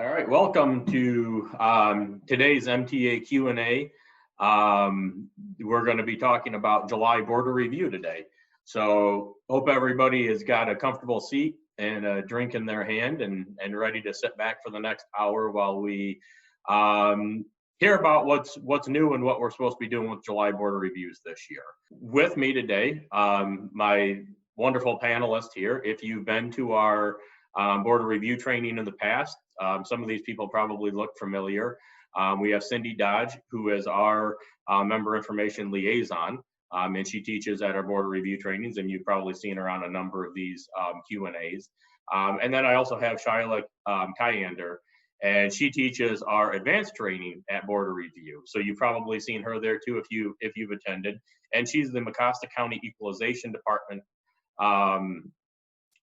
All right, welcome to today's MTA Q&A. We're going to be talking about July border review today. So hope everybody has got a comfortable seat and a drink in their hand and ready to sit back for the next hour while we hear about what's new and what we're supposed to be doing with July border reviews this year. With me today, my wonderful panelists here. If you've been to our border review training in the past, some of these people probably look familiar. We have Cindy Dodge, who is our member information liaison, and she teaches at our border review trainings, and you've probably seen her on a number of these Q&As. And then I also have Shila Kiander, and she teaches our advanced training at border review. So you've probably seen her there too if you've attended. And she's the Mecosta County Equalization Department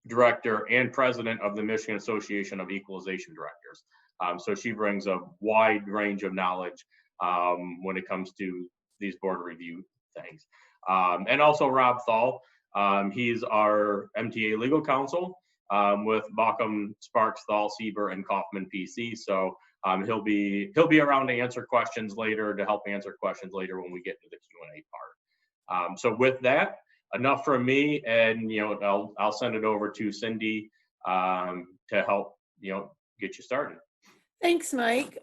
Director and President of the Michigan Association of Equalization Directors. So she brings a wide range of knowledge when it comes to these border review things. And also Rob Thall, he's our MTA Legal Counsel with Bauckham, Sparks, Thall, Seeber, and Kaufman PC. So he'll be around to answer questions later, to help answer questions later when we get to the Q&A part. So with that, enough from me, and I'll send it over to Cindy to help get you started. Thanks, Mike.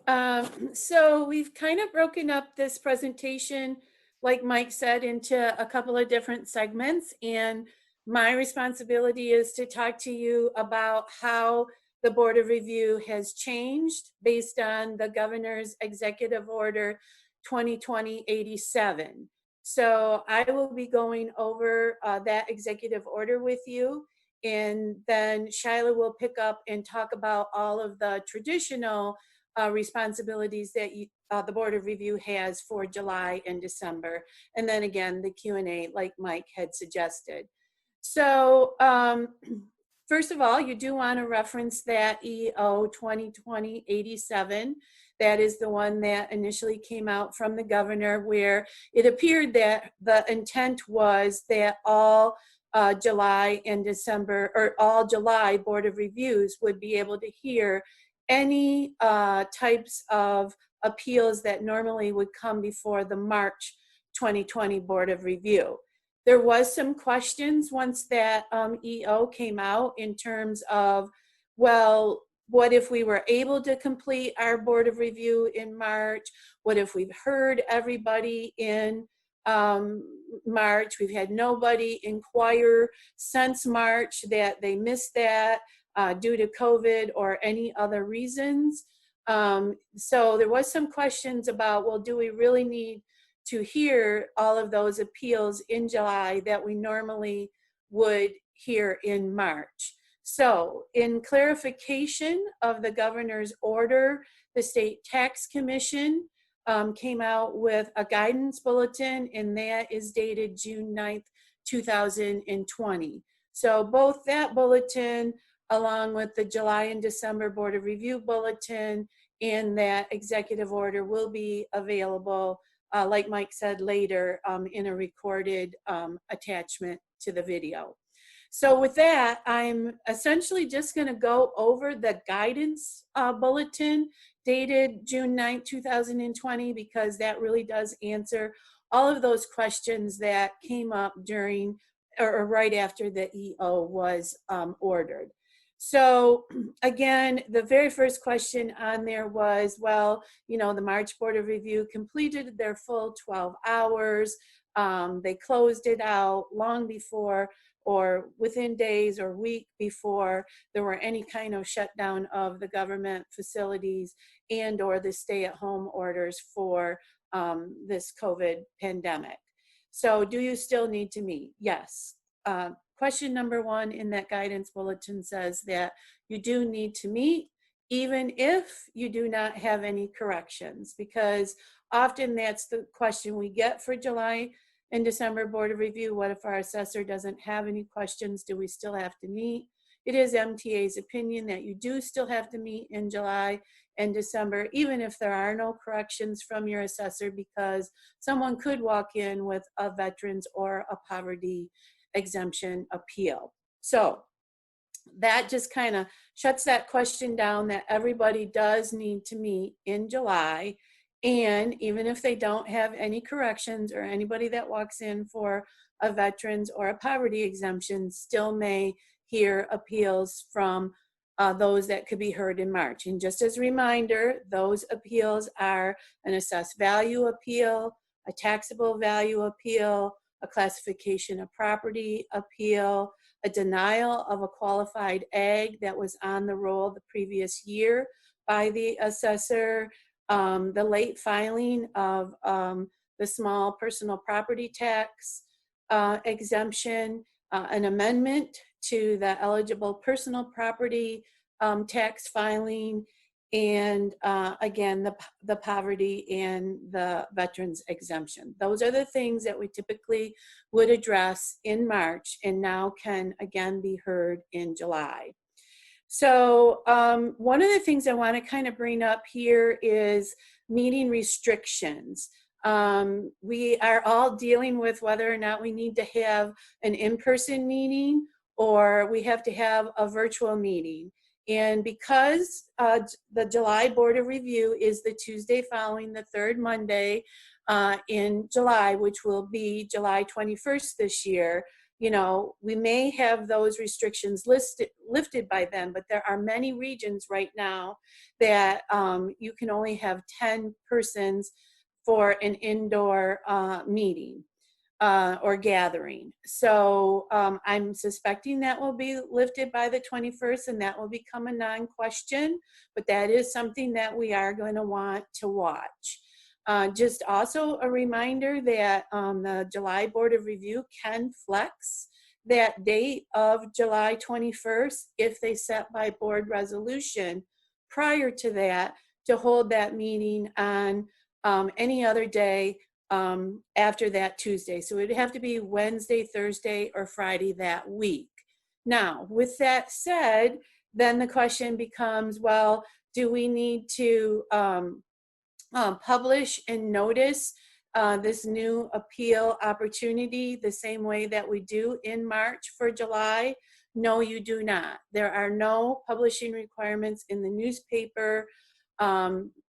So we've kind of broken up this presentation, like Mike said, into a couple of different segments, and my responsibility is to talk to you about how the Board of Review has changed based on the Governor's Executive Order 2020-87. So I will be going over that executive order with you, and then Shila will pick up and talk about all of the traditional responsibilities that the Board of Review has for July and December, and then again the Q&A like Mike had suggested. So first of all, you do want to reference that EO 2020-87. That is the one that initially came out from the governor, where it appeared that the intent was that all July and December, or all July Board of Reviews would be able to hear any types of appeals that normally would come before the March 2020 Board of Review. There was some questions once that EO came out in terms of, well, what if we were able to complete our Board of Review in March? What if we've heard everybody in March? We've had nobody inquire since March that they missed that due to COVID or any other reasons. So there was some questions about, well, do we really need to hear all of those appeals in July that we normally would hear in March? So in clarification of the governor's order, the State Tax Commission came out with a guidance bulletin, and that is dated June 9th, 2020. So both that bulletin, along with the July and December Board of Review bulletin and that executive order, will be available, like Mike said, later in a recorded attachment to the video. So with that, I'm essentially just going to go over the guidance bulletin dated June 9, 2020, because that really does answer all of those questions that came up during or right after the EO was ordered. So again, the very first question on there was, well, the March Board of Review completed their full 12 hours. They closed it out long before, or within days or week before there were any kind of shutdown of the government facilities and or the stay-at-home orders for this COVID pandemic. So do you still need to meet? Yes. Question number 1 in that guidance bulletin says that you do need to meet, even if you do not have any corrections, because often that's the question we get for July and December Board of Review. What if our assessor doesn't have any questions? Do we still have to meet? It is MTA's opinion that you do still have to meet in July and December, even if there are no corrections from your assessor, because someone could walk in with a veterans or a poverty exemption appeal. So that just kind of shuts that question down that everybody does need to meet in July. And even if they don't have any corrections, or anybody that walks in for a veterans or a poverty exemption still may hear appeals from those that could be heard in March. And just as a reminder, those appeals are an assessed value appeal, a taxable value appeal, a classification of property appeal, a denial of a qualified ag that was on the roll the previous year by the assessor, the late filing of the small personal property tax exemption, an amendment to the eligible personal property tax filing, and again, the poverty and the veterans exemption. Those are the things that we typically would address in March and now can again be heard in July. So one of the things I want to kind of bring up here is meeting restrictions. We are all dealing with whether or not we need to have an in-person meeting or we have to have a virtual meeting. And because the July Board of Review is the Tuesday following the third Monday in July, which will be July 21st this year, you know, we may have those restrictions lifted by then, but there are many regions right now that you can only have 10 persons for an indoor meeting or gathering. So I'm suspecting that will be lifted by the 21st and that will become a non-question, but that is something that we are going to want to watch. Just also a reminder that the July Board of Review can flex that date of July 21st if they set by board resolution prior to that to hold that meeting on any other day after that Tuesday. So it would have to be Wednesday, Thursday, or Friday that week. Now, with that said, then the question becomes, well, do we need to publish and notice this new appeal opportunity the same way that we do in March for July? No, you do not. There are no publishing requirements in the newspaper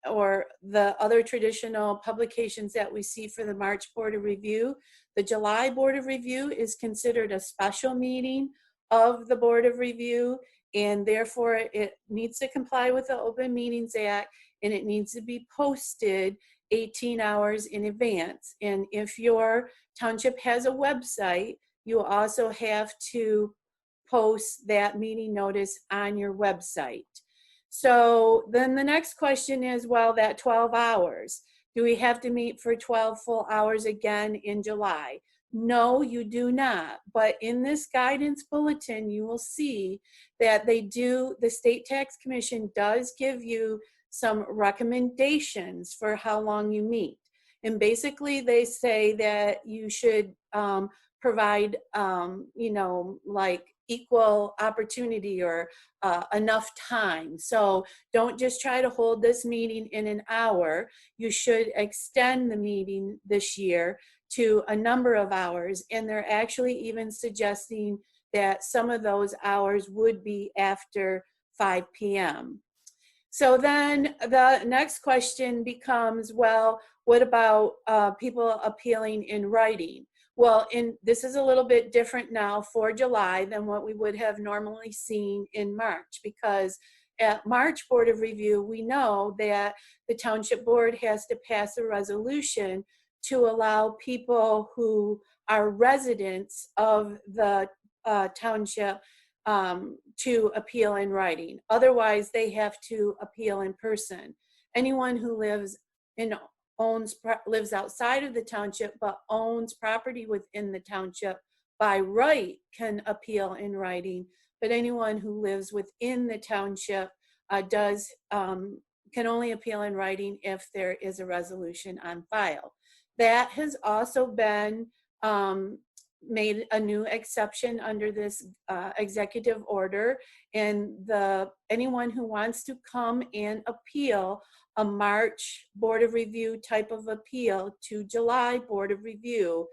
or the other traditional publications that we see for the March Board of Review. The July Board of Review is considered a special meeting of the Board of Review, and therefore it needs to comply with the Open Meetings Act, and it needs to be posted 18 hours in advance. And if your township has a website, you also have to post that meeting notice on your website. So then the next question is, well, that 12 hours, do we have to meet for 12 full hours again in July? No, you do not. But in this guidance bulletin, you will see that the State Tax Commission does give you some recommendations for how long you meet. And basically they say that you should provide, like equal opportunity or enough time. So don't just try to hold this meeting in an hour. You should extend the meeting this year to a number of hours. And they're actually even suggesting that some of those hours would be after 5 p.m. So then the next question becomes, well, what about people appealing in writing? Well, this is a little bit different now for July than what we would have normally seen in March, because at March Board of Review, we know that the Township Board has to pass a resolution to allow people who are residents of the township to appeal in writing. Otherwise, they have to appeal in person. Anyone who lives outside of the township but owns property within the township by right can appeal in writing. But anyone who lives within the township can only appeal in writing if there is a resolution on file. That has also been made a new exception under this executive order, and anyone who wants to come and appeal a March Board of Review type of appeal to July Board of Review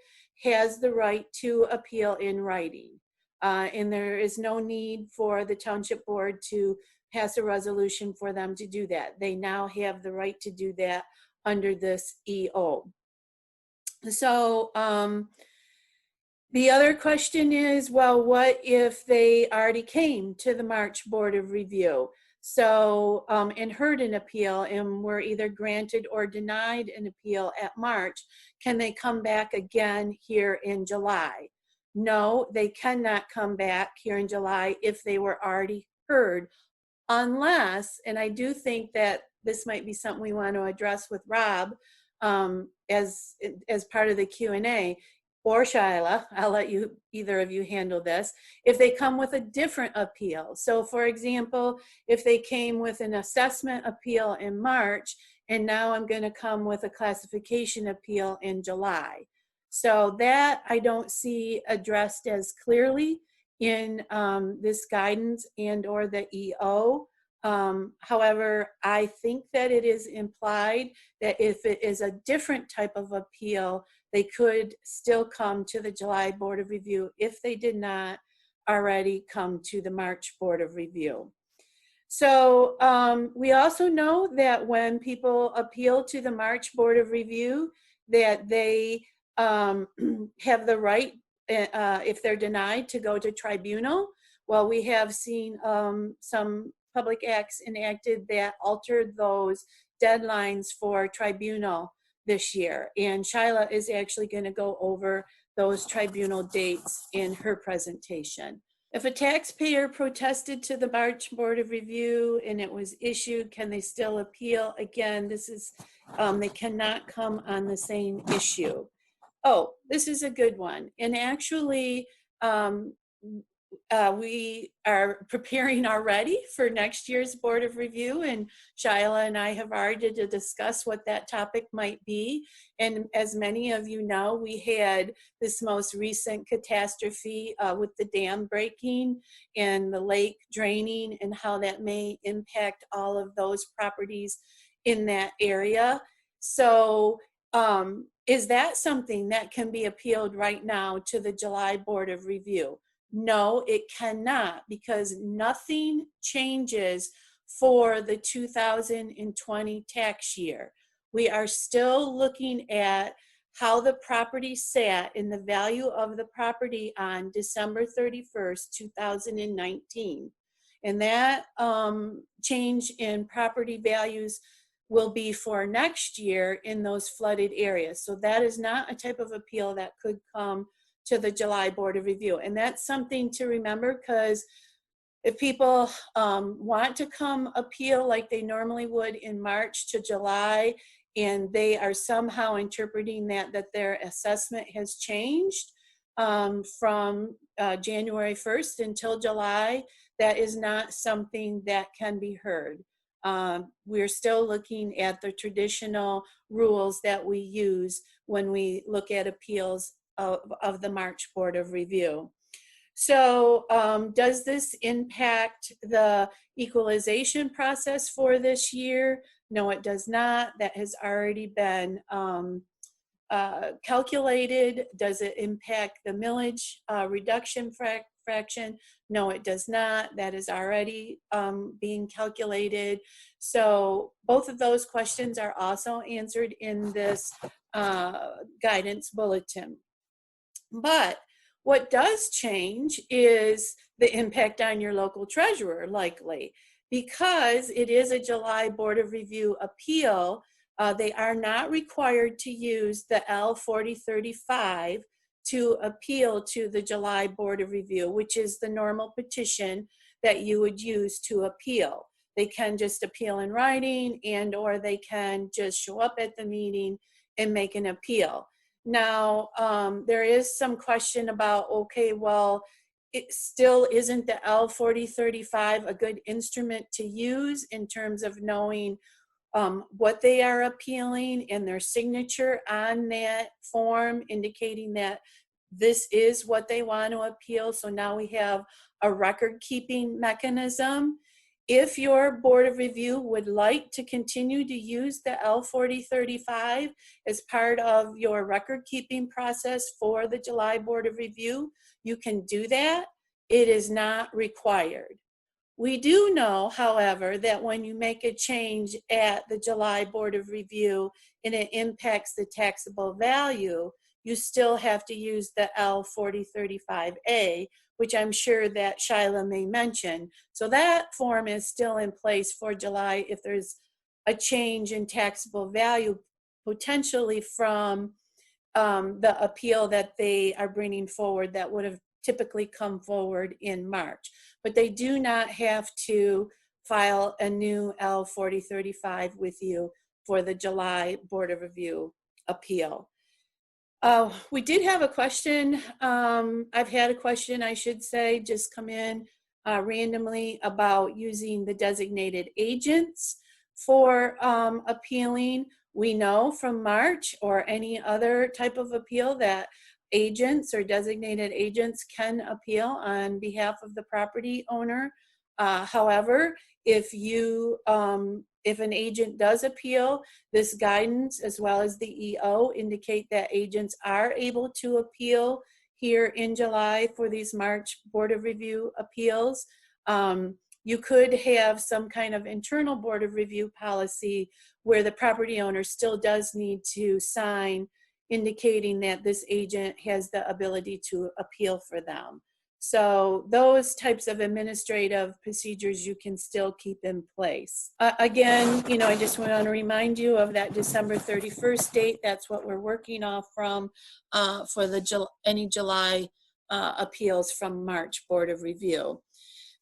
has the right to appeal in writing. And there is no need for the township board to pass a resolution for them to do that. They now have the right to do that under this EO. So the other question is, well, what if they already came to the March Board of Review? So, and heard an appeal and were either granted or denied an appeal at March, can they come back again here in July? No, they cannot come back here in July if they were already heard, unless, and I do think that this might be something we want to address with Rob as part of the Q&A, or Shila, I'll let you, either of you handle this, if they come with a different appeal. So for example, if they came with an assessment appeal in March, and now I'm going to come with a classification appeal in July. So that I don't see addressed as clearly in this guidance and or the EO. However, I think that it is implied that if it is a different type of appeal, they could still come to the July Board of Review if they did not already come to the March Board of Review. So we also know that when people appeal to the March Board of Review, that they have the right, if they're denied, to go to tribunal. Well, we have seen some public acts enacted that altered those deadlines for tribunal this year. And Shila is actually going to go over those tribunal dates in her presentation. If a taxpayer protested to the March Board of Review and it was issued, can they still appeal? Again, this is, they cannot come on the same issue. Oh, this is a good one. And actually, we are preparing already for next year's Board of Review, and Shila and I have already to discuss what that topic might be. And as many of you know, we had this most recent catastrophe with the dam breaking and the lake draining and how that may impact all of those properties in that area. So is that something that can be appealed right now to the July Board of Review? No, it cannot, because nothing changes for the 2020 tax year. We are still looking at how the property sat and the value of the property on December 31st, 2019. And that change in property values will be for next year in those flooded areas. So that is not a type of appeal that could come to the July Board of Review. And that's something to remember, because if people want to come appeal like they normally would in March to July, and they are somehow interpreting that their assessment has changed from January 1st until July, that is not something that can be heard. We're still looking at the traditional rules that we use when we look at appeals of the March Board of Review. So does this impact the equalization process for this year? No, it does not. That has already been calculated. Does it impact the millage reduction fraction? No, it does not. That is already being calculated. So both of those questions are also answered in this guidance bulletin. But what does change is the impact on your local treasurer, likely, because it is a July Board of Review appeal. They are not required to use the L4035 to appeal to the July Board of Review, which is the normal petition that you would use to appeal. They can just appeal in writing, and or they can just show up at the meeting and make an appeal. Now, there is some question about, okay, well, it still isn't the L4035 a good instrument to use in terms of knowing what they are appealing and their signature on that form indicating that this is what they want to appeal. So now we have a record keeping mechanism. If your Board of Review would like to continue to use the L4035 as part of your record keeping process for the July Board of Review, you can do that. it is not required. We do know, however, that when you make a change at the July Board of Review and it impacts the taxable value, you still have to use the L4035A, which I'm sure that Shila may mention. So that form is still in place for July if there's a change in taxable value, potentially from the appeal that they are bringing forward that would have typically come forward in March. But they do not have to file a new L4035 with you for the July Board of Review appeal. We did have a question. I've had a question, I should say, just come in randomly about using the designated agents for appealing. We know from March or any other type of appeal that agents or designated agents can appeal on behalf of the property owner. However, if an agent does appeal, this guidance as well as the EO indicate that agents are able to appeal here in July for these March Board of Review appeals. You could have some kind of internal Board of Review policy where the property owner still does need to sign indicating that this agent has the ability to appeal for them. So those types of administrative procedures you can still keep in place. Again, I just want to remind you of that December 31st date. That's what we're working off from for any July appeals from March Board of Review.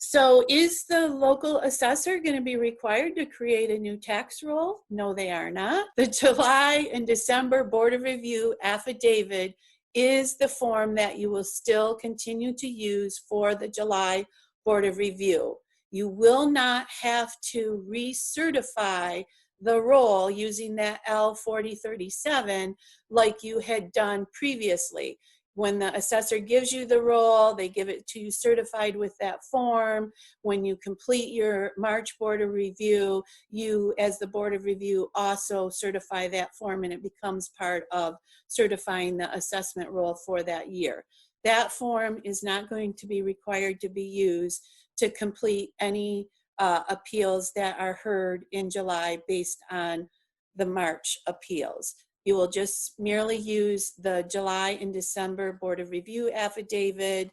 So is the local assessor going to be required to create a new tax roll? No, they are not. The July and December Board of Review affidavit is the form that you will still continue to use for the July Board of Review. You will not have to recertify the roll using that L4037 like you had done previously. When the assessor gives you the roll, they give it to you certified with that form. When you complete your March Board of Review, you, as the Board of Review, also certify that form and it becomes part of certifying the assessment roll for that year. That form is not going to be required to be used to complete any appeals that are heard in July based on the March appeals. You will just merely use the July and December Board of Review affidavit,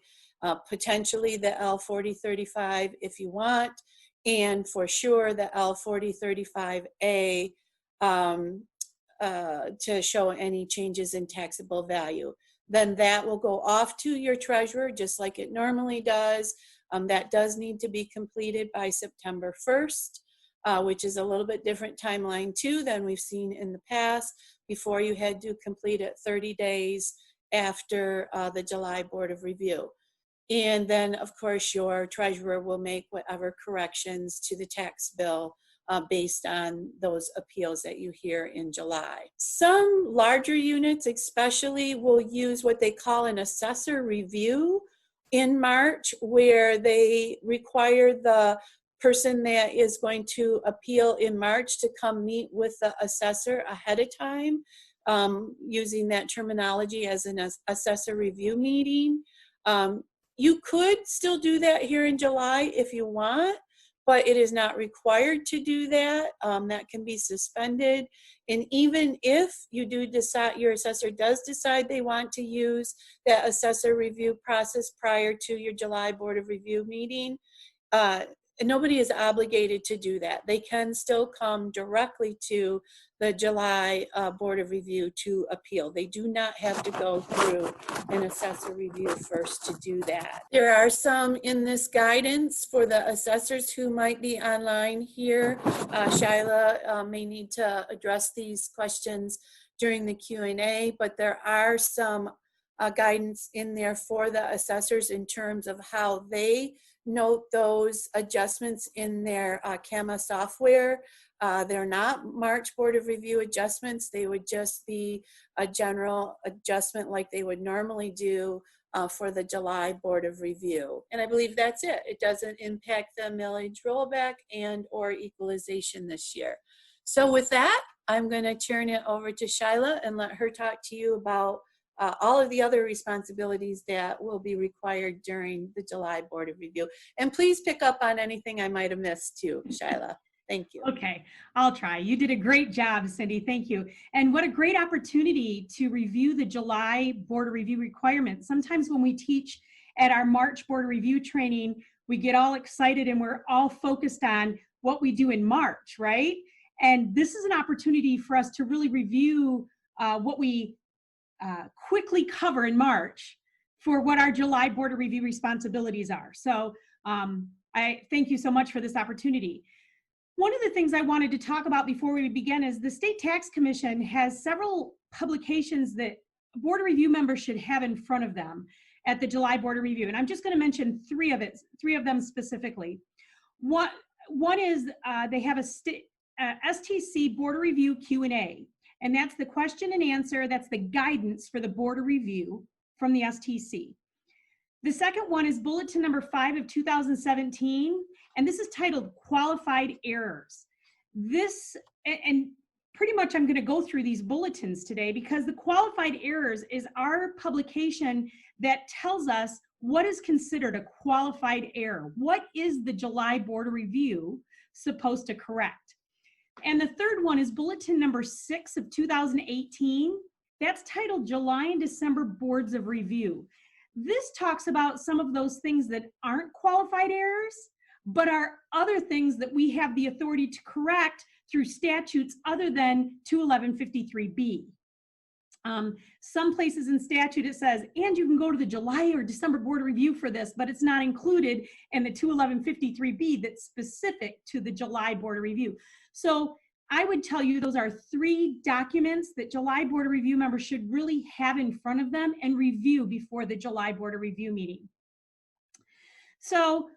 potentially the L4035 if you want, and for sure the L4035A to show any changes in taxable value. Then that will go off to your treasurer just like it normally does. That does need to be completed by September 1st, which is a little bit different timeline too than we've seen in the past. Before you had to complete it 30 days after the July Board of Review. And then of course your treasurer will make whatever corrections to the tax bill based on those appeals that you hear in July. Some larger units especially will use what they call an assessor review in March, where they require the person that is going to appeal in March to come meet with the assessor ahead of time, using that terminology as an assessor review meeting. You could still do that here in July if you want, but it is not required to do that. That can be suspended. And even if you do decide, your assessor does decide they want to use that assessor review process prior to your July Board of Review meeting, nobody is obligated to do that. They can still come directly to the July Board of Review to appeal. They do not have to go through an assessor review first to do that. There are some in this guidance for the assessors who might be online here. Shila may need to address these questions during the Q&A, but there are some guidance in there for the assessors in terms of how they note those adjustments in their CAMA software. They're not March Board of Review adjustments. They would just be a general adjustment like they would normally do for the July Board of Review. And I believe that's it. It doesn't impact the millage rollback and or equalization this year. So with that, I'm going to turn it over to Shila and let her talk to you about all of the other responsibilities that will be required during the July Board of Review. And please pick up on anything I might have missed too, Shila. Thank you. Okay, I'll try. You did a great job, Cindy. Thank you. And what a great opportunity to review the July Board of Review requirements. Sometimes when we teach at our March Board of Review training, we get all excited and we're all focused on what we do in March, right? And this is an opportunity for us to really review what we quickly cover in March for what our July Board of Review responsibilities are. So I thank you so much for this opportunity. One of the things I wanted to talk about before we begin is the State Tax Commission has several publications that Board of Review members should have in front of them at the July Board of Review. And I'm just going to mention three of them specifically. One is they have a STC Board of Review Q&A, and that's the question and answer, that's the guidance for the Board of Review from the STC. The second one is Bulletin number 5 of 2017, and this is titled Qualified Errors. This, and pretty much I'm going to go through these bulletins today because the Qualified Errors is our publication that tells us what is considered a qualified error. What is the July Board of Review supposed to correct? And the third one is Bulletin number 6 of 2018. That's titled July and December Boards of Review. This talks about some of those things that aren't qualified errors, but are other things that we have the authority to correct through statutes other than 21153B. Some places in statute it says, and you can go to the July or December Board of Review for this, but it's not included in the 21153B that's specific to the July Board of Review. So I would tell you those are 3 documents that July Board of Review members should really have in front of them and review before the July Board of Review meeting. So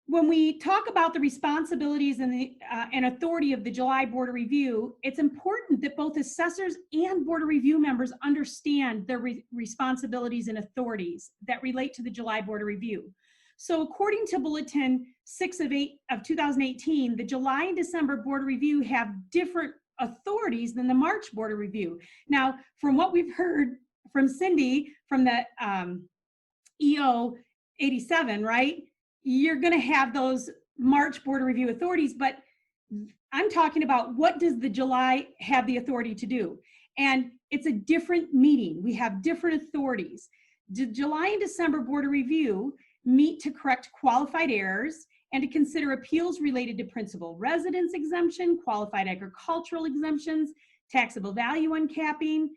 when we talk about the responsibilities and the and authority of the July Board of Review, it's important that both assessors and Board of Review members understand their responsibilities and authorities that relate to the July Board of Review. So according to Bulletin 6 of 2018, the July and December Board of Review have different authorities than the March Board of Review. Now, from what we've heard from Cindy from the EO 87, right? You're going to have those March Board of Review authorities, but I'm talking about what does the July have the authority to do? And it's a different meeting. We have different authorities. The July and December Board of Review meet to correct qualified errors and to consider appeals related to principal residence exemption, qualified agricultural exemptions, taxable value uncapping,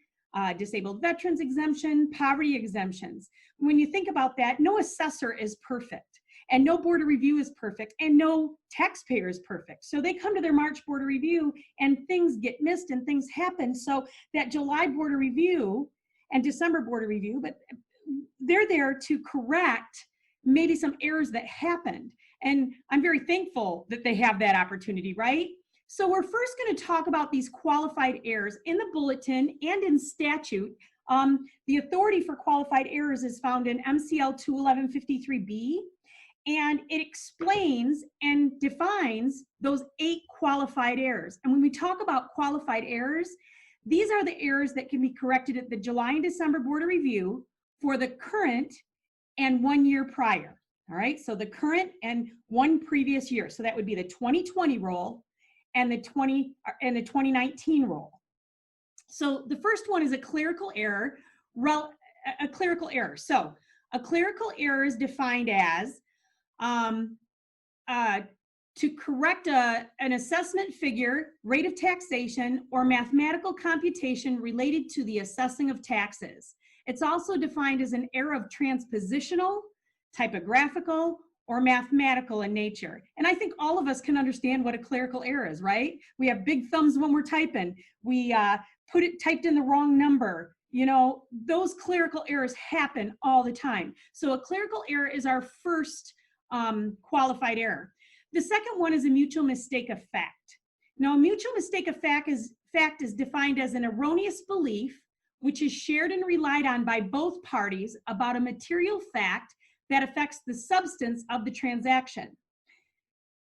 disabled veterans exemption, poverty exemptions. When you think about that, no assessor is perfect. And no Board of Review is perfect, and no taxpayer is perfect. So they come to their March Board of Review and things get missed and things happen. So that July Board of Review and December Board of Review, but they're there to correct maybe some errors that happened. And I'm very thankful that they have that opportunity, right? So we're first going to talk about these qualified errors in the bulletin and in statute. The authority for qualified errors is found in MCL 21153B. And it explains and defines those 8 qualified errors. And when we talk about qualified errors, these are the errors that can be corrected at the July and December Board of Review for the current and 1 year prior. All right, so the current and 1 previous year. So that would be the 2020 roll and the 2019 roll. So the first one is a clerical error. So a clerical error is defined as to correct an assessment figure, rate of taxation, or mathematical computation related to the assessing of taxes. It's also defined as an error of transpositional, typographical, or mathematical in nature. And I think all of us can understand what a clerical error is, right? We have big thumbs when we're typing. We typed in the wrong number. You know, those clerical errors happen all the time. So a clerical error is our first qualified error. The second one is a mutual mistake of fact. Now, a mutual mistake of fact is defined as an erroneous belief which is shared and relied on by both parties about a material fact that affects the substance of the transaction.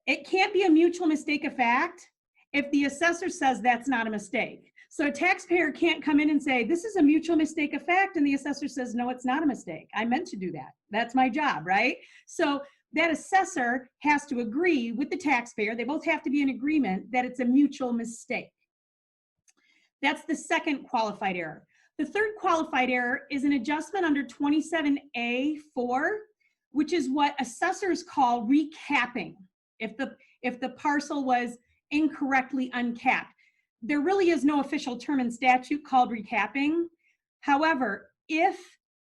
It can't be a mutual mistake of fact if the assessor says that's not a mistake. So a taxpayer can't come in and say, this is a mutual mistake of fact, and the assessor says, no, it's not a mistake. I meant to do that. That's my job, right? So that assessor has to agree with the taxpayer. They both have to be in agreement that it's a mutual mistake. That's the second qualified error. The third qualified error is an adjustment under 27A4, which is what assessors call recapping. If the parcel was incorrectly uncapped. There really is no official term in statute called recapping. However, if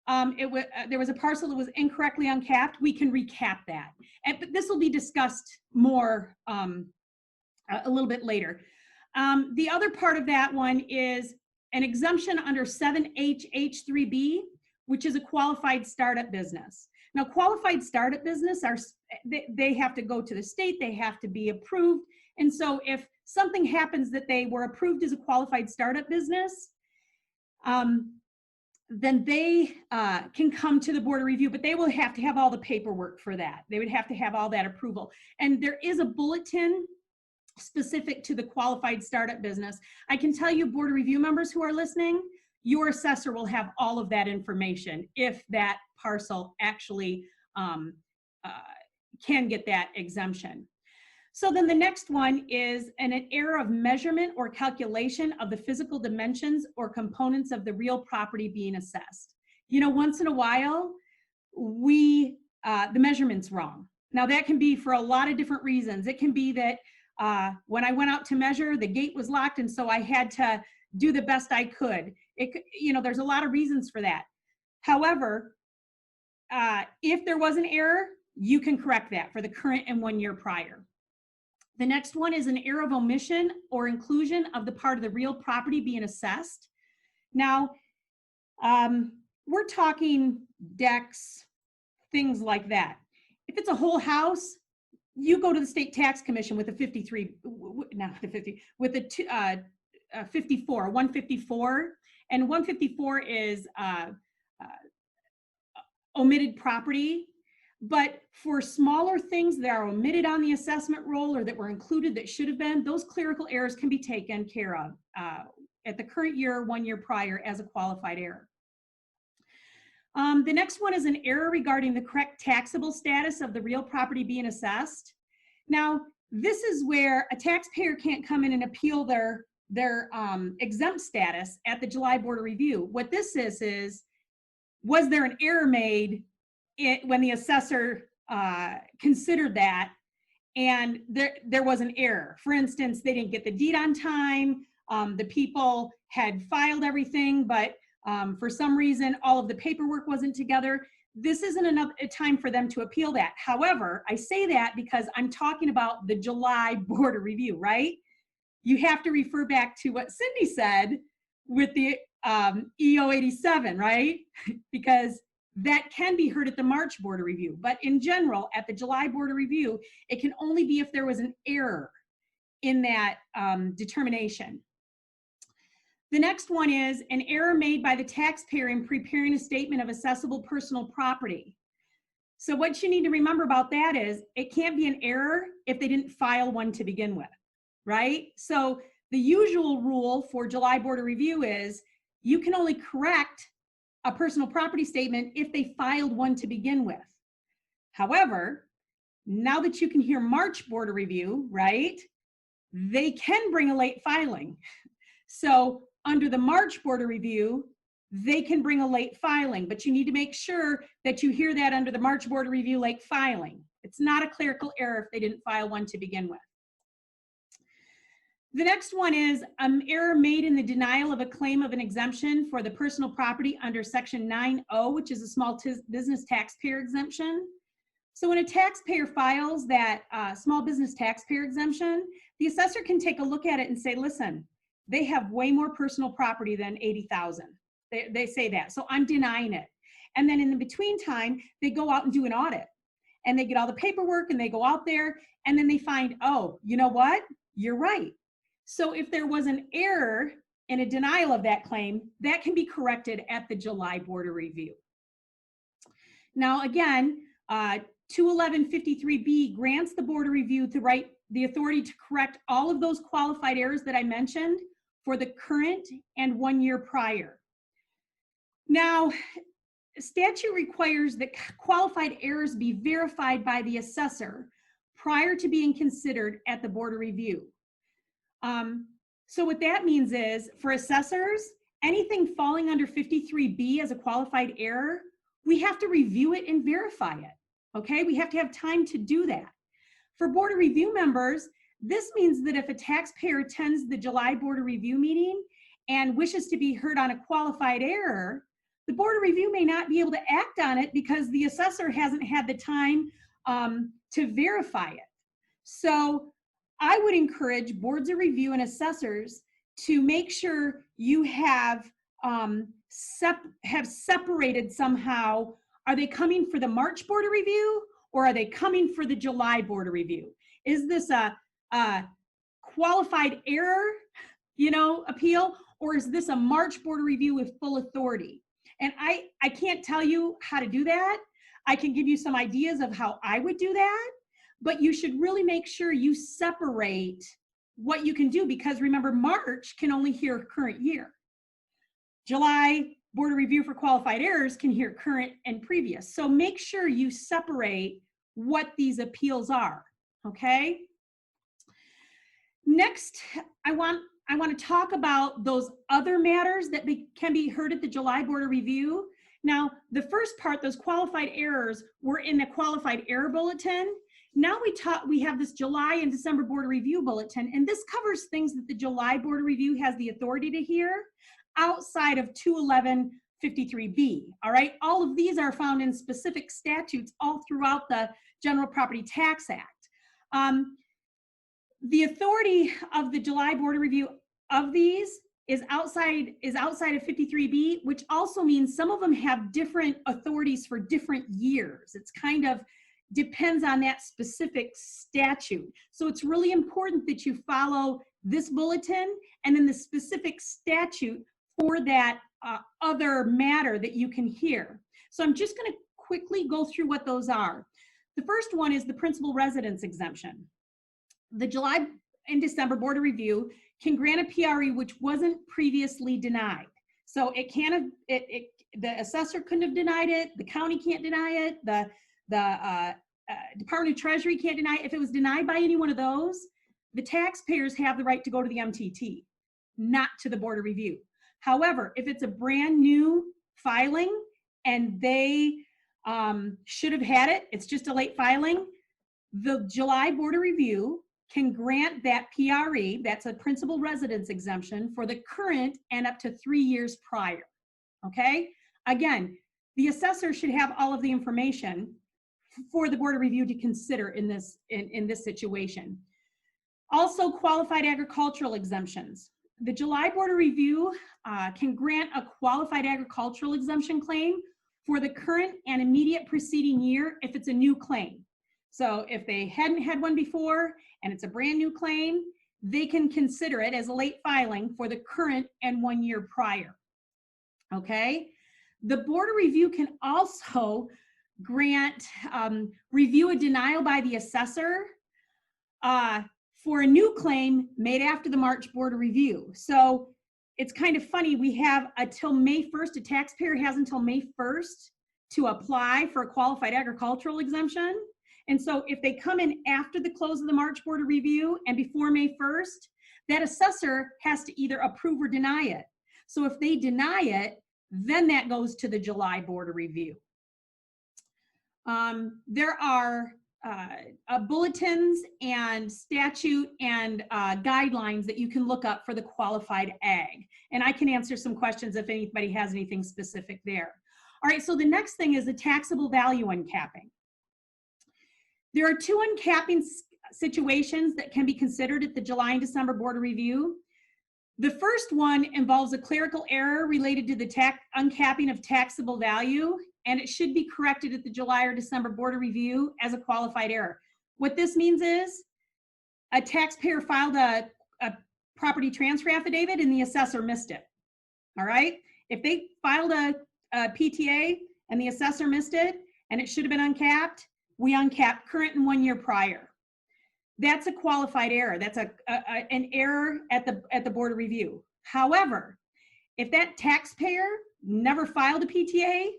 there was a parcel that was incorrectly uncapped, we can recap that. But this will be discussed more a little bit later. The other part of that one is an exemption under 7HH3B, which is a qualified startup business. Now, qualified startup business they have to go to the state, they have to be approved. And so if something happens that they were approved as a qualified startup business, then they can come to the board of review, but they will have to have all the paperwork for that. They would have to have all that approval. And there is a bulletin specific to the qualified startup business. I can tell you, board of review members who are listening, your assessor will have all of that information if that parcel actually can get that exemption. So then the next one is an error of measurement or calculation of the physical dimensions or components of the real property being assessed. You know, once in a while, the measurement's wrong. Now that can be for a lot of different reasons. It can be that when I went out to measure, the gate was locked, and so I had to do the best I could. You know, there's a lot of reasons for that. However, if there was an error, you can correct that for the current and 1 year prior. The next one is an error of omission or inclusion of the part of the real property being assessed. Now, we're talking decks, things like that. If it's a whole house, you go to the state tax commission with a 154, and 154 is omitted property. But for smaller things that are omitted on the assessment roll or that were included that should have been, those clerical errors can be taken care of at the current year, 1 year prior as a qualified error. The next one is an error regarding the correct taxable status of the real property being assessed. Now, this is where a taxpayer can't come in and appeal their exempt status at the July Board of Review. What this is was there an error made when the assessor considered that, and there was an error? For instance, they didn't get the deed on time, the people had filed everything, but for some reason all of the paperwork wasn't together. This isn't enough time for them to appeal that. However, I say that because I'm talking about the July Board of Review, right? You have to refer back to what Cindy said with the EO 87, right? Because that can be heard at the March Board of Review. But in general, at the July Board of Review, it can only be if there was an error in that determination. The next one is an error made by the taxpayer in preparing a statement of assessable personal property. So what you need to remember about that is it can't be an error if they didn't file one to begin with, right? So the usual rule for July Board of Review is you can only correct a personal property statement if they filed one to begin with. However, now that you can hear March Board of Review, right, they can bring a late filing. So under the March Board of Review, they can bring a late filing, but you need to make sure that you hear that under the March Board of Review late filing. It's not a clerical error if they didn't file one to begin with. The next one is an error made in the denial of a claim of an exemption for the personal property under Section 9.0, which is a small business taxpayer exemption. So when a taxpayer files that small business taxpayer exemption, the assessor can take a look at it and say, listen, they have way more personal property than 80,000. They say that, so I'm denying it. And then in the between time, they go out and do an audit, and they get all the paperwork, and they go out there, and then they find, oh, you know what? You're right. So if there was an error in a denial of that claim, that can be corrected at the July Board of Review. Now again, 21153B grants the Board of Review the authority to correct all of those qualified errors that I mentioned for the current and 1 year prior. Now, statute requires that qualified errors be verified by the assessor prior to being considered at the Board of Review. So what that means is, for assessors, anything falling under 53B as a qualified error, we have to review it and verify it, okay? We have to have time to do that. For Board of Review members, this means that if a taxpayer attends the July Board of Review meeting and wishes to be heard on a qualified error, the Board of Review may not be able to act on it because the assessor hasn't had the time to verify it. So I would encourage boards of review and assessors to make sure you have separated somehow. Are they coming for the March Board of Review, or are they coming for the July Board of Review? Is this a qualified error, appeal, or is this a March Board of Review with full authority? And I can't tell you how to do that. I can give you some ideas of how I would do that, but you should really make sure you separate what you can do, because remember, March can only hear current year. July Board of Review for qualified errors can hear current and previous. So make sure you separate what these appeals are, okay? Next, I want to talk about those other matters that can be heard at the July Board of Review. Now, the first part, those qualified errors, were in the qualified error bulletin. Now we have this July and December Board of Review bulletin, and this covers things that the July Board of Review has the authority to hear outside of 211-53B, all right? All of these are found in specific statutes all throughout the General Property Tax Act. The authority of the July Board of Review of these is outside of 53B, which also means some of them have different authorities for different years. It's kind of depends on that specific statute. So it's really important that you follow this bulletin and then the specific statute for that other matter that you can hear. So I'm just going to quickly go through what those are. The first one is the principal residence exemption. The July and December Board of Review can grant a PRE which wasn't previously denied. So it can the assessor couldn't have denied it, the county can't deny it, the Department of Treasury can't deny it. If it was denied by any one of those, the taxpayers have the right to go to the MTT, not to the Board of Review. However, if it's a brand new filing and they should have had it, it's just a late filing, the July Board of Review can grant that PRE, that's a principal residence exemption, for the current and up to 3 years prior, okay? Again, the assessor should have all of the information for the Board of Review to consider in this situation. Also, qualified agricultural exemptions. The July Board of Review can grant a qualified agricultural exemption claim for the current and immediate preceding year if it's a new claim. So if they hadn't had one before and it's a brand new claim, they can consider it as a late filing for the current and 1 year prior, okay? The Board of Review can also grant, review a denial by the assessor for a new claim made after the March Board of Review. So it's kind of funny, we have until May 1st, a taxpayer has until May 1st to apply for a qualified agricultural exemption. And so if they come in after the close of the March Board of Review and before May 1st, that assessor has to either approve or deny it. So if they deny it, then that goes to the July Board of Review. There are bulletins and statute and guidelines that you can look up for the qualified ag. And I can answer some questions if anybody has anything specific there. All right, so the next thing is the taxable value uncapping. There are two uncapping situations that can be considered at the July and December Board of Review. The first one involves a clerical error related to the uncapping of taxable value, and it should be corrected at the July or December Board of Review as a qualified error. What this means is a taxpayer filed a property transfer affidavit and the assessor missed it, all right? If they filed a PTA and the assessor missed it and it should have been uncapped, we uncap current and 1 year prior. that's a qualified error. That's an error at the Board of Review. However, if that taxpayer never filed a PTA,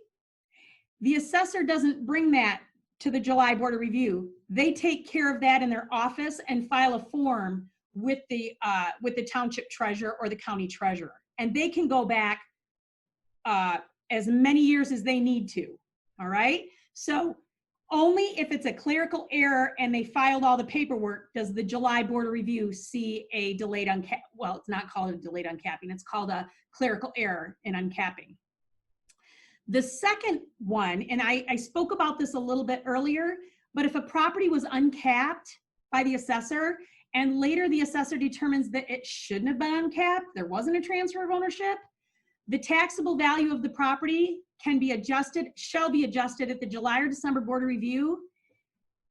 the assessor doesn't bring that to the July Board of Review. They take care of that in their office and file a form with the township treasurer or the county treasurer. And they can go back as many years as they need to, all right? So only if it's a clerical error and they filed all the paperwork does the July Board of Review see a delayed uncap. Well, it's not called a delayed uncapping. It's called a clerical error in uncapping. The second one, and I spoke about this a little bit earlier, but if a property was uncapped by the assessor and later the assessor determines that it shouldn't have been uncapped, there wasn't a transfer of ownership, the taxable value of the property can be adjusted, shall be adjusted at the July or December Board of Review,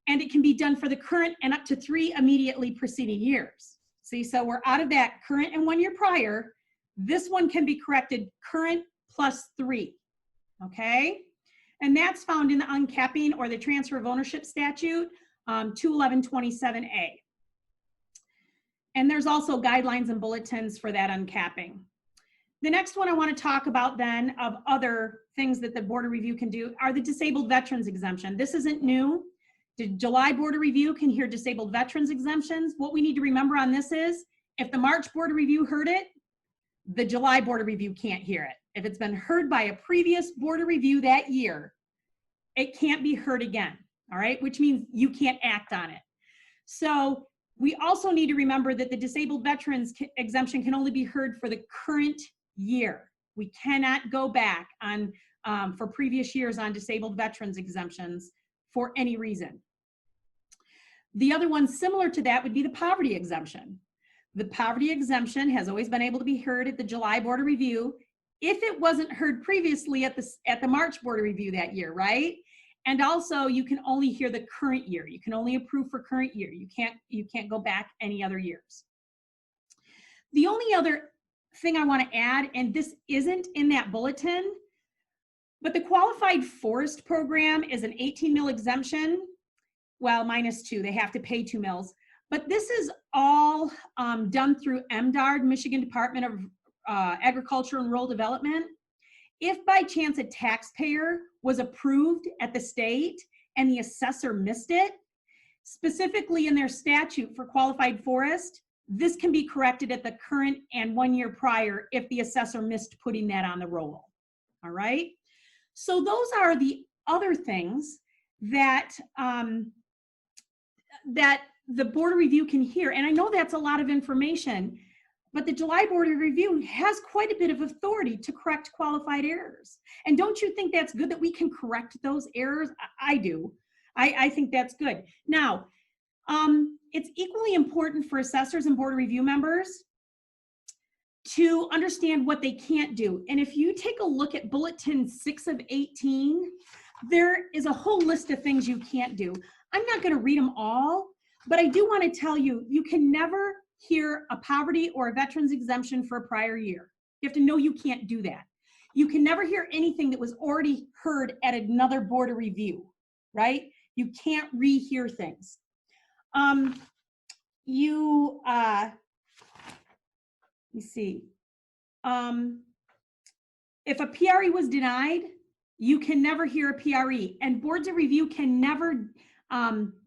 and it can be done for the current and up to 3 immediately preceding years. See, so we're out of that current and 1 year prior. This one can be corrected current plus 3, okay? And that's found in the uncapping or the transfer of ownership statute, 21127A. And there's also guidelines and bulletins for that uncapping. The next one I want to talk about then of other things that the Board of Review can do are the disabled veterans exemption. This isn't new. The July Board of Review can hear disabled veterans exemptions. What we need to remember on this is if the March Board of Review heard it, the July Board of Review can't hear it. If it's been heard by a previous Board of Review that year, it can't be heard again, all right? Which means you can't act on it. So we also need to remember that the disabled veterans exemption can only be heard for the current year. We cannot go back on for previous years on disabled veterans exemptions for any reason. The other one similar to that would be the poverty exemption. The poverty exemption has always been able to be heard at the July Board of Review if it wasn't heard previously at the March Board of Review that year, right? And also you can only hear the current year. You can only approve for current year. You can't go back any other years. The only other thing I want to add, and this isn't in that bulletin, but the qualified forest program is an 18 mil exemption. Well, -2, they have to pay 2 mils. But this is all done through MDARD, Michigan Department of Agriculture and Rural Development. If by chance a taxpayer was approved at the state and the assessor missed it, specifically in their statute for qualified forest, this can be corrected at the current and 1 year prior if the assessor missed putting that on the roll, all right? So those are the other things that, that the Board of Review can hear. And I know that's a lot of information, but the July Board of Review has quite a bit of authority to correct qualified errors. And don't you think that's good that we can correct those errors? I do. I think that's good. Now, it's equally important for assessors and Board of Review members to understand what they can't do. And if you take a look at Bulletin 6 of 18, there is a whole list of things you can't do. I'm not going to read them all, but I do want to tell you, you can never hear a poverty or a veterans exemption for a prior year. You have to know you can't do that. You can never hear anything that was already heard at another Board of Review, right? You can't rehear things. Let me see. If a PRE was denied, you can never hear a PRE, and boards of review can never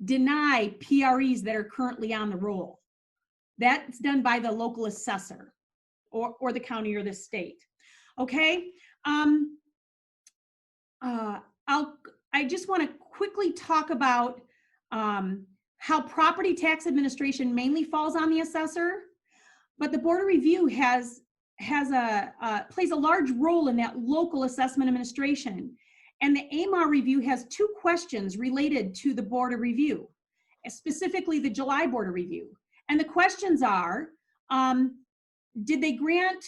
deny PREs that are currently on the roll. That's done by the local assessor or the county or the state. Okay. I just want to quickly talk about how property tax administration mainly falls on the assessor, but the Board of Review plays a large role in that local assessment administration. And the AMAR review has 2 questions related to the Board of Review, specifically the July Board of Review. And the questions are, did they grant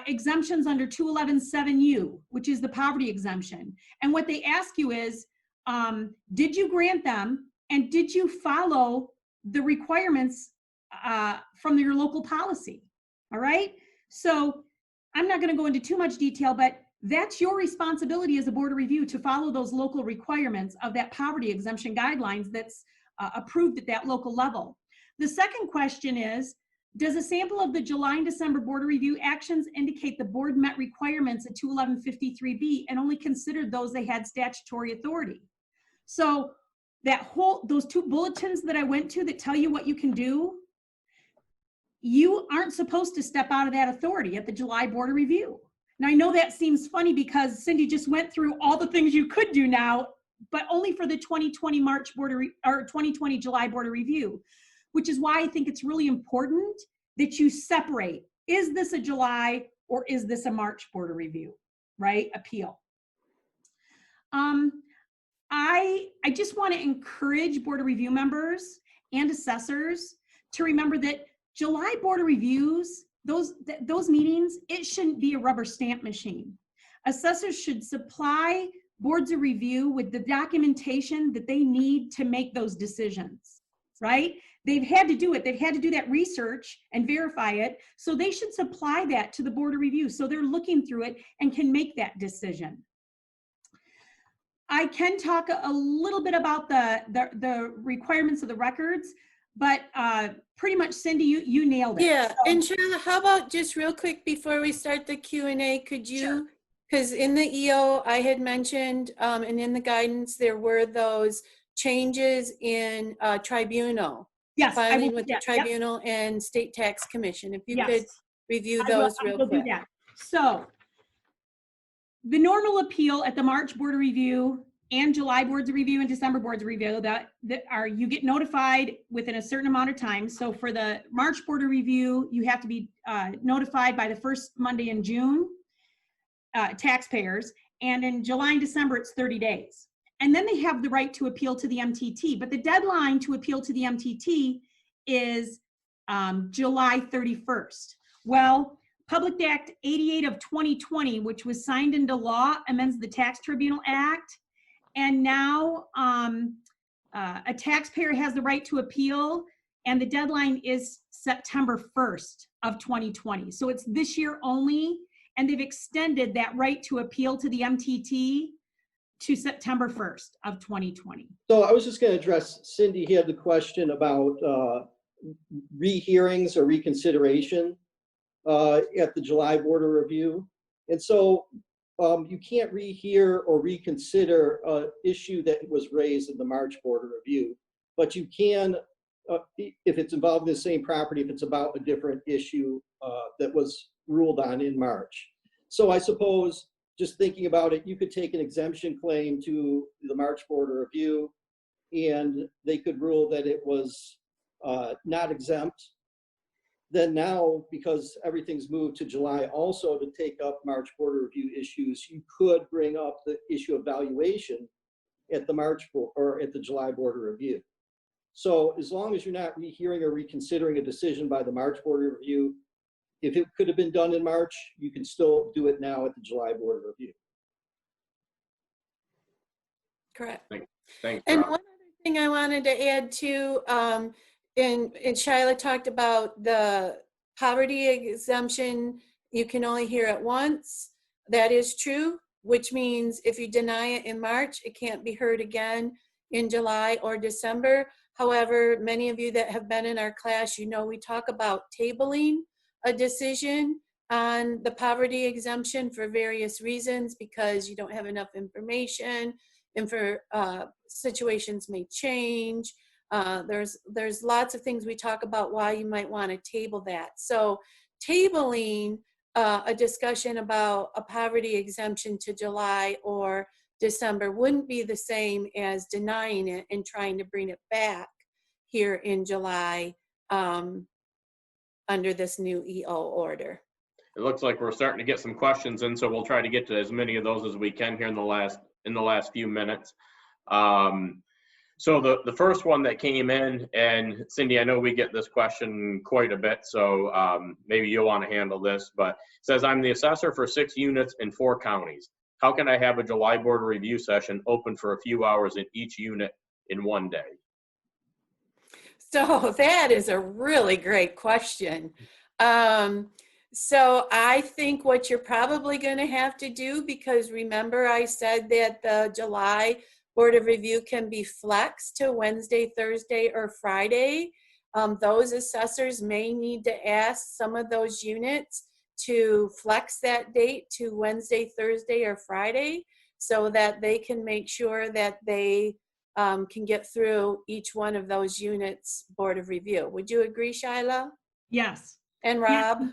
exemptions under 211.7U, which is the poverty exemption? And what they ask you is, did you grant them, and did you follow the requirements from your local policy? All right, so I'm not going to go into too much detail, but that's your responsibility as a Board of Review to follow those local requirements of that poverty exemption guidelines that's approved at that local level. The second question is, does a sample of the July and December Board of Review actions indicate the board met requirements of 21153B and only considered those they had statutory authority? So those two bulletins that I went to that tell you what you can do, you aren't supposed to step out of that authority at the July Board of Review. Now, I know that seems funny because Cindy just went through all the things you could do now, but only for the 2020 2020 July Board of Review, which is why I think it's really important that you separate. Is this a July or is this a March Board of Review, right? Appeal. I just want to encourage Board of Review members and assessors to remember that July Board of Reviews, those meetings, it shouldn't be a rubber stamp machine. Assessors should supply boards of review with the documentation that they need to make those decisions, right? They've had to do it. They've had to do that research and verify it. So they should supply that to the Board of Review so they're looking through it and can make that decision. I can talk a little bit about the requirements of the records, but pretty much, Cindy, you nailed it. Yeah, So, and Shila, how about just real quick before we start the Q&A, could you, because in the EO I had mentioned, and in the guidance, there were those changes in tribunal. yes, I Filing will with do the that. Yep. tribunal and state tax commission. If you Yes. could review I will those real quick. do that. So the normal appeal at the March Board of Review and July Boards of Review and December Boards of Review you get notified within a certain amount of time. So for the March Board of Review, you have to be notified by the first Monday in June, taxpayers, and in July and December, it's 30 days. And then they have the right to appeal to the MTT, but the deadline to appeal to the MTT is July 31st. Well, Public Act 88 of 2020, which was signed into law, amends the Tax Tribunal Act. And now a taxpayer has the right to appeal, and the deadline is September 1st of 2020. So it's this year only, and they've extended that right to appeal to the MTT to September 1st of 2020. So I was just going to address, Cindy had the question about rehearings or reconsideration at the July Board of Review. And so you can't rehear or reconsider an issue that was raised in the March Board of Review, but you can, if it's involved in the same property, if it's about a different issue that was ruled on in March. So I suppose, just thinking about it, you could take an exemption claim to the March Board of Review, and they could rule that it was not exempt. Then now, because everything's moved to July also to take up March Board of Review issues, you could bring up the issue of valuation at the March or at the July Board of Review. So as long as you're not rehearing or reconsidering a decision by the March Board of Review, if it could have been done in March, you can still do it now at the July Board of Review. Correct. Thanks, And Rob. one other thing I wanted to add too, and Shila talked about the poverty exemption, you can only hear it once. That is true, which means if you deny it in March, it can't be heard again in July or December. However, many of you that have been in our class, you know we talk about tabling a decision on the poverty exemption for various reasons, because you don't have enough information, and for situations may change. There's lots of things we talk about why you might want to table that. So tabling a discussion about a poverty exemption to July or December wouldn't be the same as denying it and trying to bring it back here in July under this new EO order. It looks like we're starting to get some questions in, so we'll try to get to as many of those as we can here in the last few minutes. So the first one that came in, and Cindy, I know we get this question quite a bit, so maybe you'll want to handle this, but it says, I'm the assessor for 6 units in 4 counties. How can I have a July Board of Review session open for a few hours in each unit in one day? So that is a really great question. So I think what you're probably going to have to do, because remember I said that the July Board of Review can be flexed to Wednesday, Thursday, or Friday. those assessors may need to ask some of those units to flex that date to Wednesday, Thursday, or Friday, so that they can make sure that they can get through each one of those units' Board of Review. Would you agree, Shila? Yes. And Rob?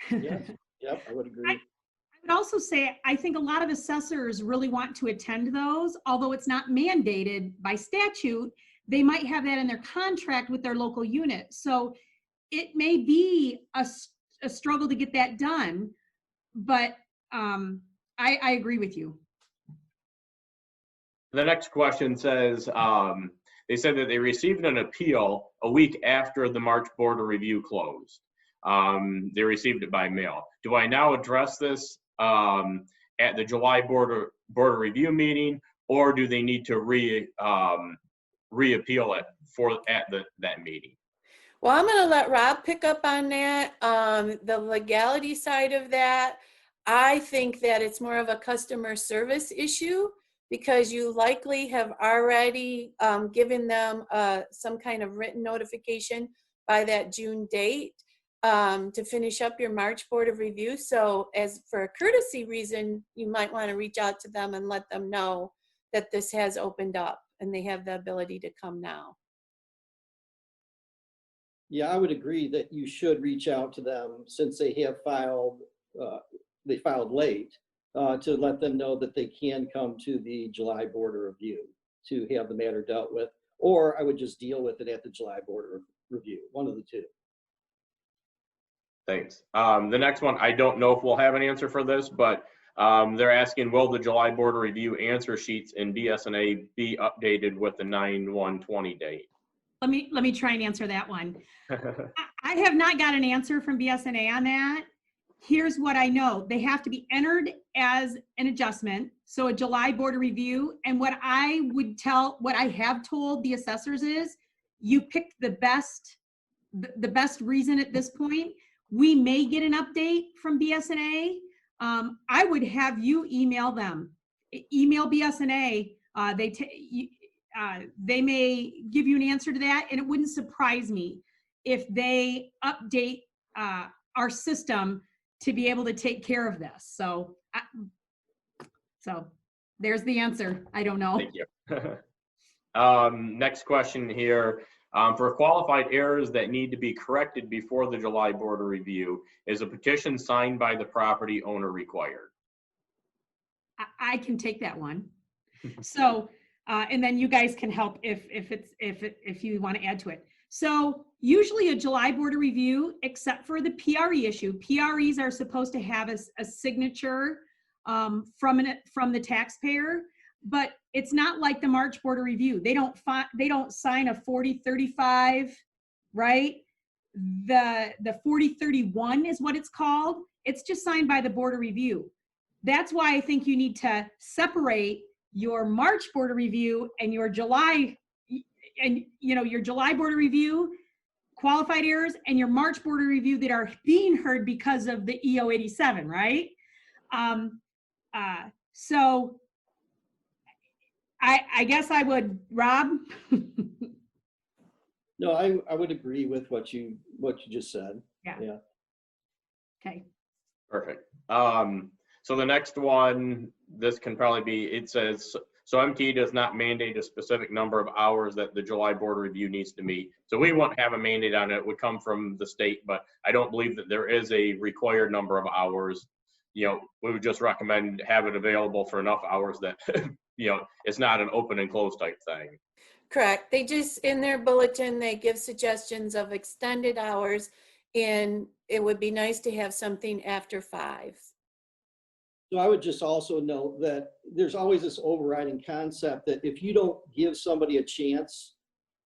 Yes, yep, I would agree. I would also say, I think a lot of assessors really want to attend those, although it's not mandated by statute. They might have that in their contract with their local unit. So it may be a struggle to get that done, but I agree with you. The next question says, they said that they received an appeal a week after the March Board of Review closed. They received it by mail. Do I now address this at the July Board of Review meeting, or do they need to reappeal it at that meeting? Well, I'm going to let Rob pick up on that. The legality side of that, I think that it's more of a customer service issue, because you likely have already given them some kind of written notification by that June date to finish up your March Board of Review. So as for a courtesy reason, you might want to reach out to them and let them know that this has opened up and they have the ability to come now. Yeah, I would agree that you should reach out to them, since they have filed late, to let them know that they can come to the July Board of Review to have the matter dealt with, or I would just deal with it at the July Board of Review, one of the two. Thanks. The next one, I don't know if we'll have an answer for this, but they're asking, will the July Board of Review answer sheets in BS&A be updated with the 9/1/20 date? Let me try and answer that one. I have not got an answer from BS&A on that. Here's what I know. They have to be entered as an adjustment, so a July Board of Review. And what I have told the assessors is, you pick the best reason at this point. We may get an update from BS&A. I would have you email them. Email BS&A. They may give you an answer to that, and it wouldn't surprise me if they update our system to be able to take care of this. So there's the answer. I don't know. Thank you. Next question here. For qualified errors that need to be corrected before the July Board of Review, is a petition signed by the property owner required? I can take that one. So, and then you guys can help if you want to add to it. So usually a July Board of Review, except for the PRE issue, PREs are supposed to have a signature from the taxpayer, but it's not like the March Board of Review. They don't sign a 4035, right? The 4031 is what it's called. It's just signed by the Board of Review. That's why I think you need to separate your March Board of Review and your July, and your July Board of Review qualified errors and your March Board of Review that are being heard because of the EO 87, right? So I guess I would, Rob. No, I would agree with what you just said. Yeah. Okay. Perfect. So the next one, this can probably be, it says, so MTA does not mandate a specific number of hours that the July Board of Review needs to meet. So we won't have a mandate on it. It would come from the state, but I don't believe that there is a required number of hours. We would just recommend have it available for enough hours that, it's not an open and close type thing. Correct. They just, in their bulletin, they give suggestions of extended hours, and it would be nice to have something after 5. So I would just also note that there's always this overriding concept that if you don't give somebody a chance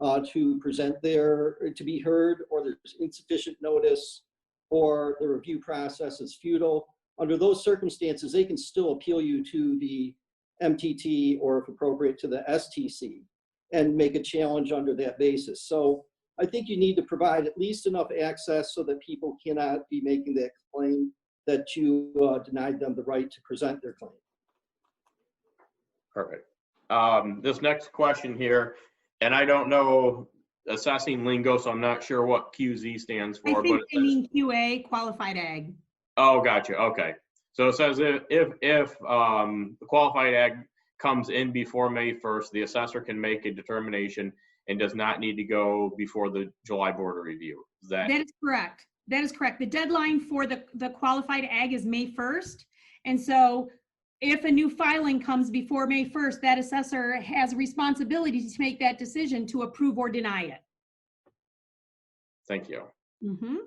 to present to be heard, or there's insufficient notice, or the review process is futile, under those circumstances, they can still appeal you to the MTT, or if appropriate to the STC, and make a challenge under that basis. So I think you need to provide at least enough access so that people cannot be making that claim that you denied them the right to present their claim. Perfect. This next question here, and I don't know assessing lingo, so I'm not sure what QZ stands I for, think but they mean QA, qualified ag. oh, gotcha. Okay. So it says if the qualified ag comes in before May 1st, the assessor can make a determination and does not need to go before the July board of review. Is that? That is correct. That is correct. The deadline for the qualified ag is May 1st. And so if a new filing comes before May 1st, that assessor has a responsibility to make that decision to approve or deny it. Thank you. Mm-hmm.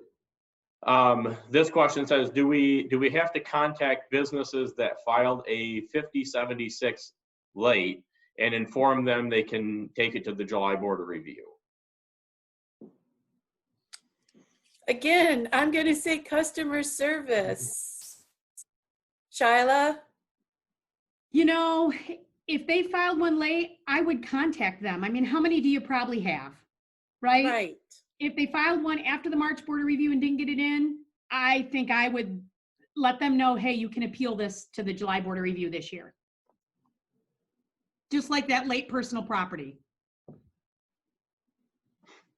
This question says, do we have to contact businesses that filed a 5076 late and inform them they can take it to the July board of review? Again, I'm going to say customer service. Shila? You know, if they filed one late, I would contact them. I mean, how many do you probably have, right? Right. If they filed one after the March board of review and didn't get it in, I think I would let them know, hey, you can appeal this to the July board of review this year. Just like that late personal property.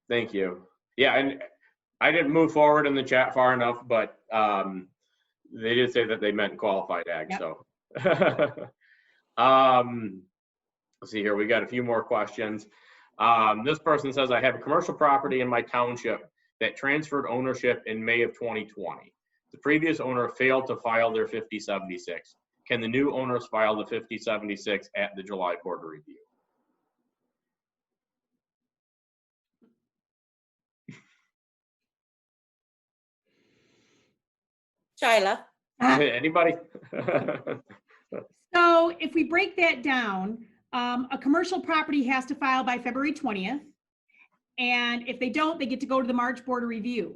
Thank you. Yeah, and I didn't move forward in the chat far enough, but they did say that they meant qualified ag. Yep. So let's see here. We got a few more questions. This person says, I have a commercial property in my township that transferred ownership in May of 2020. The previous owner failed to file their 5076. Can the new owners file the 5076 at the July board of review? Shila? Anybody? So if we break that down, a commercial property has to file by February 20th. And if they don't, they get to go to the March board of review.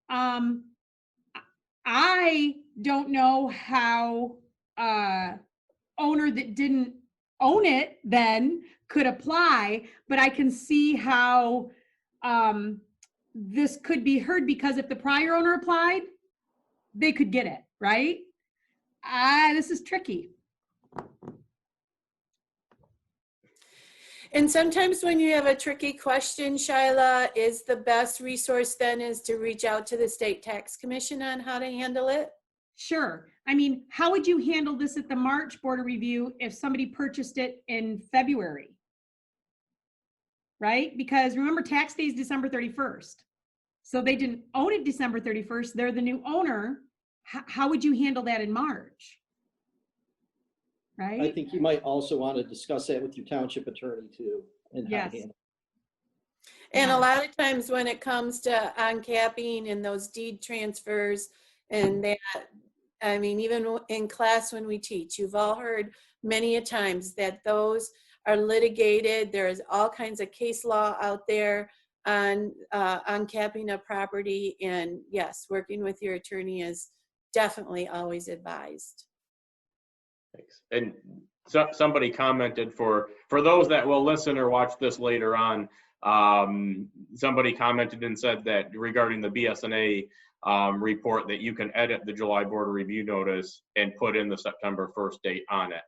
I don't know how owner that didn't own it then could apply, but I can see how this could be heard, because if the prior owner applied, they could get it, right? This is tricky. And sometimes when you have a tricky question, Shila, is the best resource then is to reach out to the State Tax Commission on how to handle it? Sure. I mean, how would you handle this at the March board of review if somebody purchased it in February? Right? Because remember, tax day is December 31st. So they didn't own it December 31st. They're the new owner. How would you handle that in March? Right? I think you might also want to discuss that with your township attorney too. And how to handle it. And a lot of times when it comes to uncapping and those deed transfers and that, I mean, even in class when we teach, you've all heard many a times that those are litigated. There's all kinds of case law out there on uncapping a property. And yes, working with your attorney is definitely always advised. Thanks. And so, somebody commented for those that will listen or watch this later on, somebody commented and said that regarding the BSNA report that you can edit the July board of review notice and put in the September 1st date on it.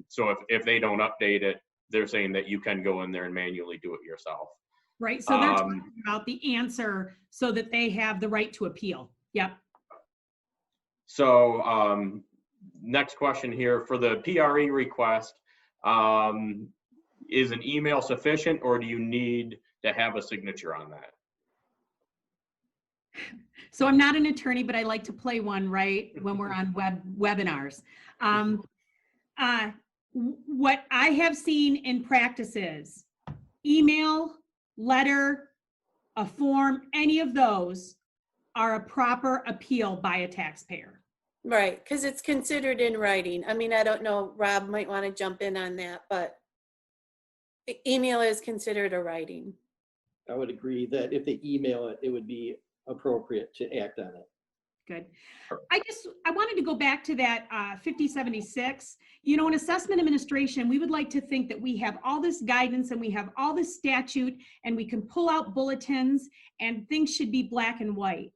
So if they don't update it, they're saying that you can go in there and manually do it yourself. Right. So they're talking about the answer so that they have the right to appeal. Yep. So next question here for the PRE request, is an email sufficient or do you need to have a signature on that? So I'm not an attorney, but I like to play one, right, when we're on webinars. What I have seen in practice is email, letter, a form, any of those are a proper appeal by a taxpayer. Right, because it's considered in writing. I mean, I don't know, Rob might want to jump in on that, but email is considered a writing. I would agree that if they email it, it would be appropriate to act on it. Good. I wanted to go back to that 5076. You know, in assessment administration, we would like to think that we have all this guidance and we have all this statute and we can pull out bulletins and things should be black and white,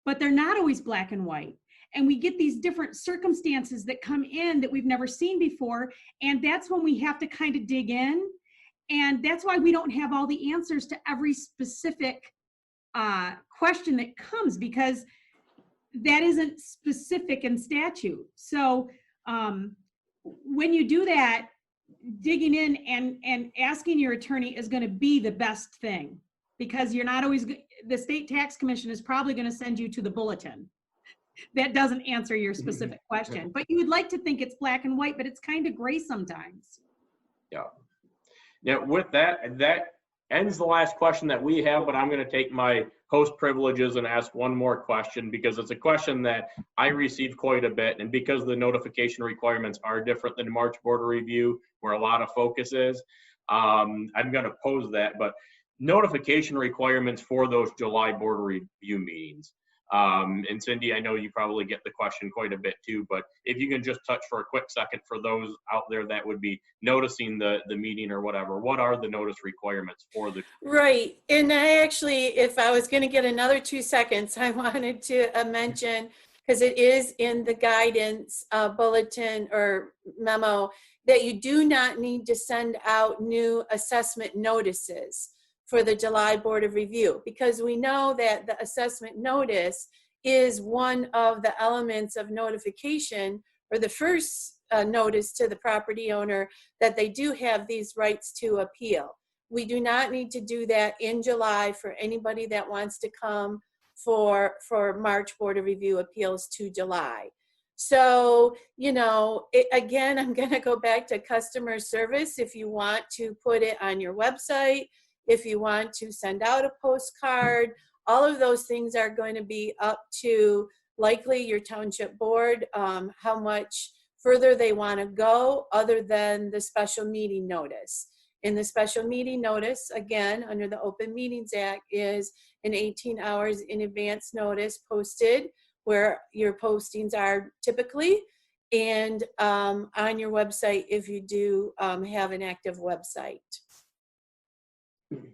but they're not always black and white. And we get these different circumstances that come in that we've never seen before. And that's when we have to kind of dig in And that's why we don't have all the answers to every specific question that comes, because that isn't specific in statute. So when you do that, digging in and asking your attorney is going to be the best thing, because you're not always, the state tax commission is probably going to send you to the Bulletin. That doesn't answer your specific question, but you would like to think it's black and white, but it's kind of gray sometimes. Yeah. Now with that ends the last question that we have, but I'm going to take my host privileges and ask one more question, because it's a question that I received quite a bit, and because the notification requirements are different than March border review, where a lot of focus is, I'm going to pose that. But notification requirements for those July border review meetings. And Cindy, I know you probably get the question quite a bit too, but if you can just touch for a quick second for those out there that would be noticing the meeting or whatever, what are the notice requirements for the? Right. And I actually, if I was going to get another 2 seconds, I wanted to mention, because it is in the guidance bulletin or memo, that you do not need to send out new assessment notices for the July Board of Review, because we know that the assessment notice is one of the elements of notification, or the first notice to the property owner that they do have these rights to appeal. We do not need to do that in July for anybody that wants to come for March Board of Review appeals to July. So, you know, again, I'm going to go back to customer service. If you want to put it on your website, if you want to send out a postcard, all of those things are going to be up to likely your township board, how much further they want to go other than the special meeting notice. In the special meeting notice, again, under the Open Meetings Act, is an 18 hours in advance notice posted where your postings are typically, and on your website if you do have an active website.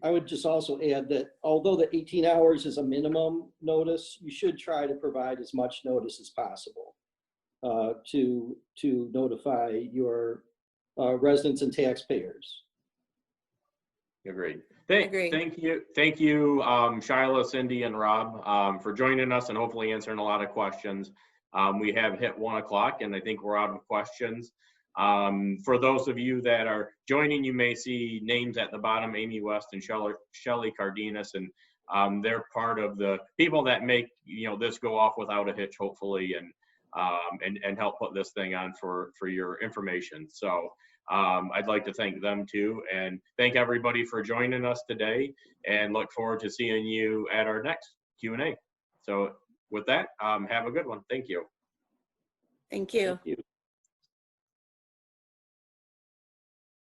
I would just also add that although the 18 hours is a minimum notice, you should try to provide as much notice as possible to notify your residents and taxpayers. Agreed. Agreed. Thank you, Shila, Cindy, and Rob, for joining us and hopefully answering a lot of questions. We have hit 1 o'clock, and I think we're out of questions. For those of you that are joining, you may see names at the bottom, Amy West and Shelley Cardenas, and they're part of the people that make this go off without a hitch, hopefully, and help put this thing on for your information. So I'd like to thank them too, and thank everybody for joining us today, and look forward to seeing you at our next Q&A. So with that, have a good one. Thank you. Thank you. Thank you.